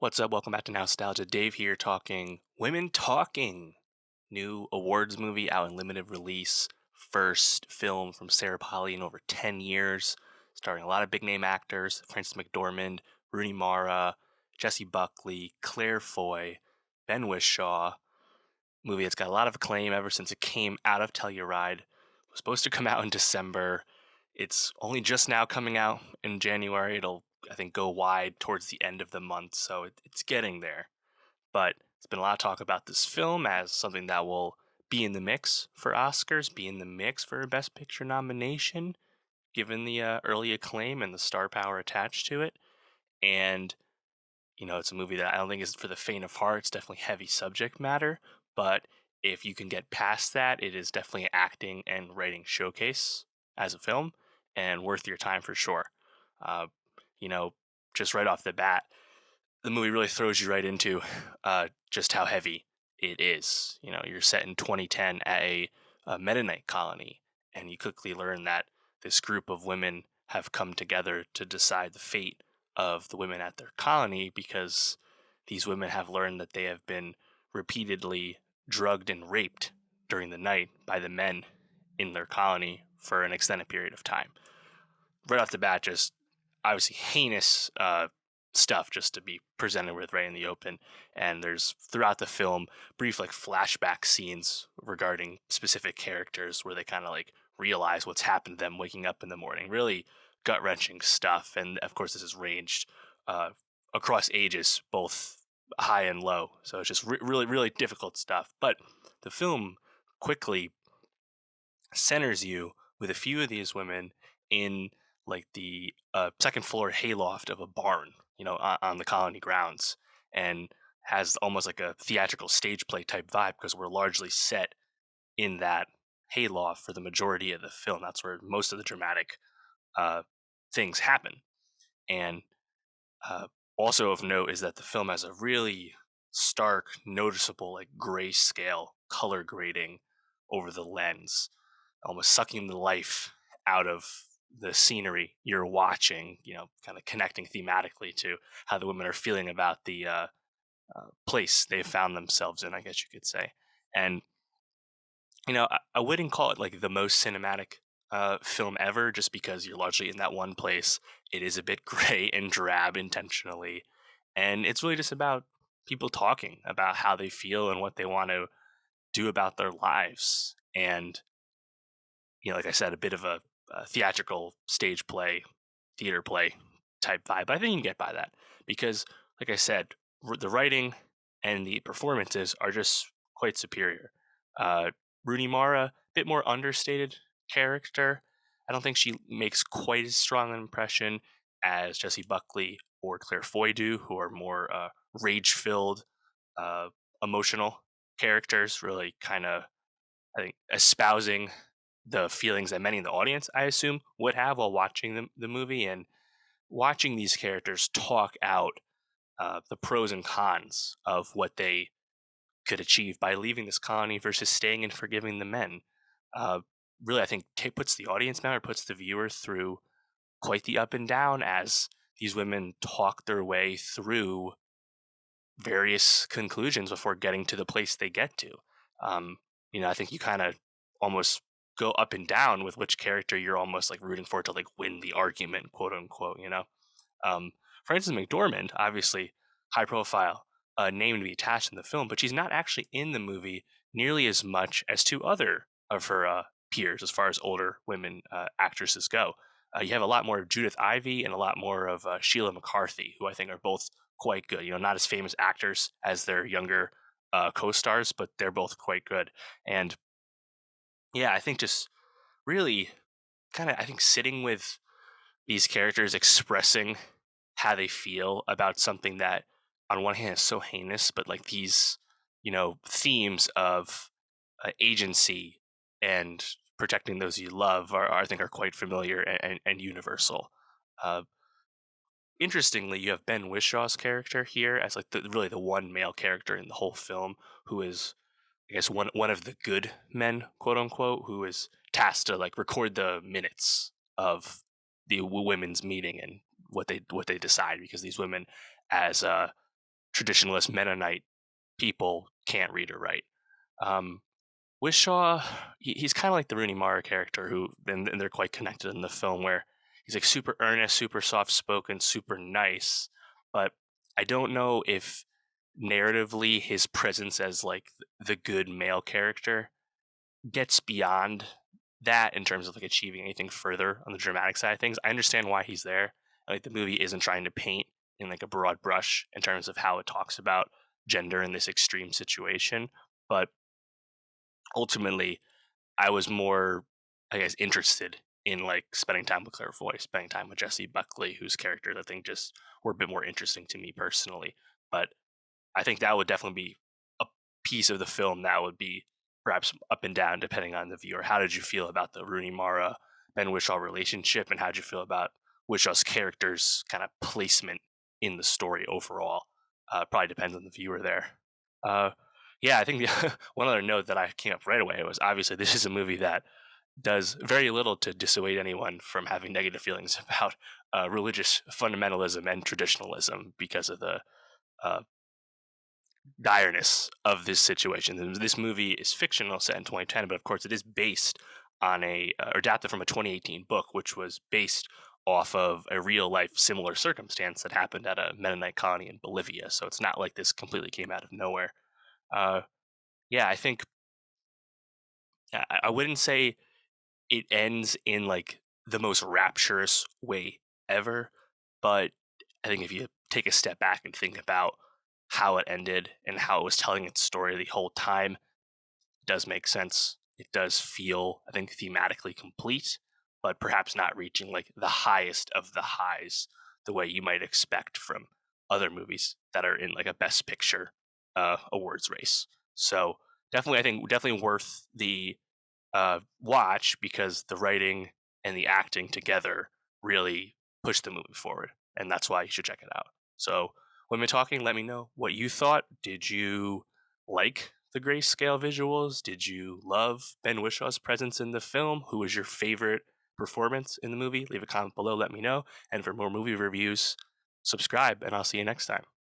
What's up? Welcome back to Nowstalgia. Dave here talking Women Talking. New awards movie out in limited release. First film from Sarah Polley in over 10 years. Starring a lot of big name actors. Frances McDormand, Rooney Mara, Jessie Buckley, Claire Foy, Ben Whishaw. Movie that's got a lot of acclaim ever since it came out of Telluride. It was supposed to come out in December. It's only just now coming out in January. It'll, I think, go wide towards the end of the month, so it's getting there. But there's been a lot of talk about this film as something that will be in the mix for Oscars, be in the mix for a Best Picture nomination, given the early acclaim and the star power attached to it. And it's a movie that I don't think is for the faint of heart. It's definitely heavy subject matter, but if you can get past that, it is definitely an acting and writing showcase as a film and worth your time for sure. Uh, you know, just right off the bat, the movie really throws you right into just how heavy it is. You're set in 2010 at a Mennonite colony, and you quickly learn that this group of women have come together to decide the fate of the women at their colony because these women have learned that they have been repeatedly drugged and raped during the night by the men in their colony for an extended period of time. Right off the bat, just obviously heinous stuff just to be presented with right in the open. And there's throughout the film brief like flashback scenes regarding specific characters where they kind of like realize what's happened to them waking up in the morning. Really gut wrenching stuff. And of course, this is ranged uh, across ages, both high and low. So it's just really, really difficult stuff. But the film quickly centers you with a few of these women in like the second floor hayloft of a barn, on the colony grounds, and has almost like a theatrical stage play type vibe because we're largely set in that hayloft for the majority of the film. That's where most of the dramatic uh, things happen. And uh, also of note is that the film has a really stark, noticeable, like grayscale color grading over the lens, almost sucking the life out of the scenery you're watching, kind of connecting thematically to how the women are feeling about the place they've found themselves in, I guess you could say. And, I wouldn't call it like the most cinematic film ever just because you're largely in that one place. It is a bit gray and drab intentionally. And it's really just about people talking about how they feel and what they want to do about their lives. And like I said, a bit of a theatrical stage play, theater play type vibe. But I think you can get by that because, like I said, the writing and the performances are just quite superior. Uh, Rooney Mara, a bit more understated character. I don't think she makes quite as strong an impression as Jessie Buckley or Claire Foy do, who are more rage-filled, uh, emotional characters. Really, kind of, I think, espousing the feelings that many in the audience, I assume, would have while watching the movie, and watching these characters talk out the pros and cons of what they could achieve by leaving this colony versus staying and forgiving the men. Uh, Really, I think puts the audience member, puts the viewer through quite the up and down as these women talk their way through various conclusions before getting to the place they get to. Um, I think you kind of almost go up and down with which character you're almost like rooting for to like win the argument, quote unquote. Um, Frances McDormand, obviously high profile name to be attached in the film, but she's not actually in the movie nearly as much as two other of her peers as far as older women actresses go. You have a lot more of Judith Ivey and a lot more of Sheila McCarthy, who I think are both quite good. Not as famous actors as their younger co-stars, but they're both quite good. And yeah, I think just really kind of, I think sitting with these characters expressing how they feel about something that on one hand is so heinous, but like these, themes of agency and protecting those you love I think are quite familiar and universal. Uh, Interestingly, you have Ben Wishaw's character here as like really the one male character in the whole film who is, I guess, one of the good men, quote unquote, who is tasked to like record the minutes of the women's meeting and what they decide because these women, as traditionalist Mennonite people can't read or write. Um, Wishaw, he's kind of like the Rooney Mara character, who and they're quite connected in the film, where he's like super earnest, super soft spoken, super nice. But I don't know if narratively his presence as like the good male character gets beyond that in terms of like achieving anything further on the dramatic side of things. I understand why he's there. Like the movie isn't trying to paint in like a broad brush in terms of how it talks about gender in this extreme situation, but ultimately I was more, I guess, interested in like spending time with Claire Foy, spending time with Jessie Buckley, whose characters I think just were a bit more interesting to me personally. But I think that would definitely be a piece of the film that would be perhaps up and down depending on the viewer. How did you feel about the Rooney Mara Ben Whishaw relationship, and how did you feel about Wishaw's character's kind of placement in the story overall? Probably depends on the viewer there. Uh, yeah, I think one other note that I came up right away was obviously this is a movie that does very little to dissuade anyone from having negative feelings about religious fundamentalism and traditionalism because of the uh, direness of this situation. This movie is fictional, set in 2010, but of course it is based on or adapted from a 2018 book, which was based off of a real life similar circumstance that happened at a Mennonite colony in Bolivia. So it's not like this completely came out of nowhere. Uh, yeah, I think I wouldn't say it ends in like the most rapturous way ever, but I think if you take a step back and think about how it ended and how it was telling its story the whole time, it does make sense. It does feel, I think, thematically complete, but perhaps not reaching like the highest of the highs the way you might expect from other movies that are in like a best picture awards race. So definitely, I think definitely worth the watch because the writing and the acting together really push the movie forward, and that's why you should check it out. So, when we're talking, let me know what you thought. Did you like the grayscale visuals? Did you love Ben Wishaw's presence in the film? Who was your favorite performance in the movie? Leave a comment below, let me know. And for more movie reviews, subscribe, and I'll see you next time.